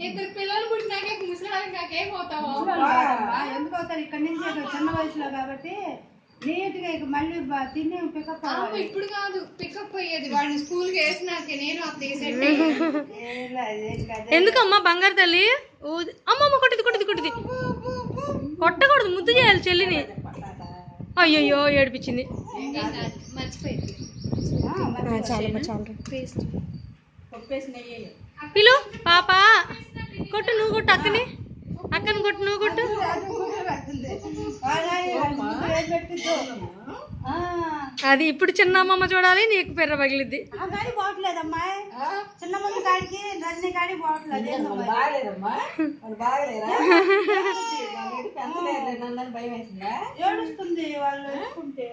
ఇద్దరు పిల్లలు పుట్టినాకే ముసలి నాకేం పోతావా? ఎందుకు అవుతారు ఇక్కడ నుంచి చిన్న వయసులో కాబట్టి నీట్ గా ఇక మళ్ళీ తిని పికప్ ఇప్పుడు కాదు పికప్ అయ్యేది వాడిని స్కూల్ కి వేసినాకే నేను అప్పుడు సెట్ ఎందుకమ్మా బంగారు తల్లి? అమ్మమ్మ కొట్టింది కొట్టింది కొట్టింది, కొట్టకూడదు, ముద్దు చేయాలి చెల్లిని. అయ్యయ్యో ఏడిపించింది. మర్చిపోయింది. చాలమ్మా చాలు. పిలు పాప కొట్టు, నువ్వు కొట్టు అక్కని, అక్కని కొట్టు, నువ్వు కొట్టు. అది ఇప్పుడు చిన్న అమ్మమ్మ చూడాలి, నీకు పెర్ర పగిలిద్ది. పోవట్లేదమ్మా చిన్న మంది కాడికి రజనీ కాడికి పోవట్లేదు. ఏడుస్తుంది వాళ్ళు ఎడుకుంటే.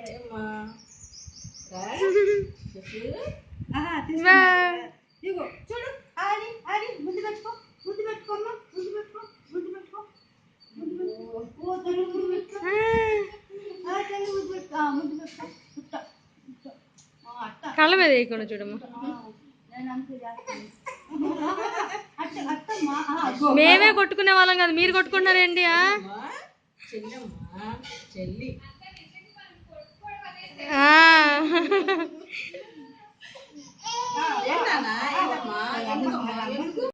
ఇగో చూడు ఆడి ఆడి ముందు పెట్టుకో, ముందు పెట్టుకోమ్మా, ముందు పెట్టుకో, ముందు పెట్టుకో, ముందు పెట్టుకో, తల్లి ముందు పెట్టుకో, తల్లి ముందు పెట్టుకో, ముందు పెట్టుకో. కళ్ళ మీద వేయకుండా చూడమ్మా. మేమే కొట్టుకునే వాళ్ళం కాదు, మీరు కొట్టుకుంటున్నారేంటి? చెల్లి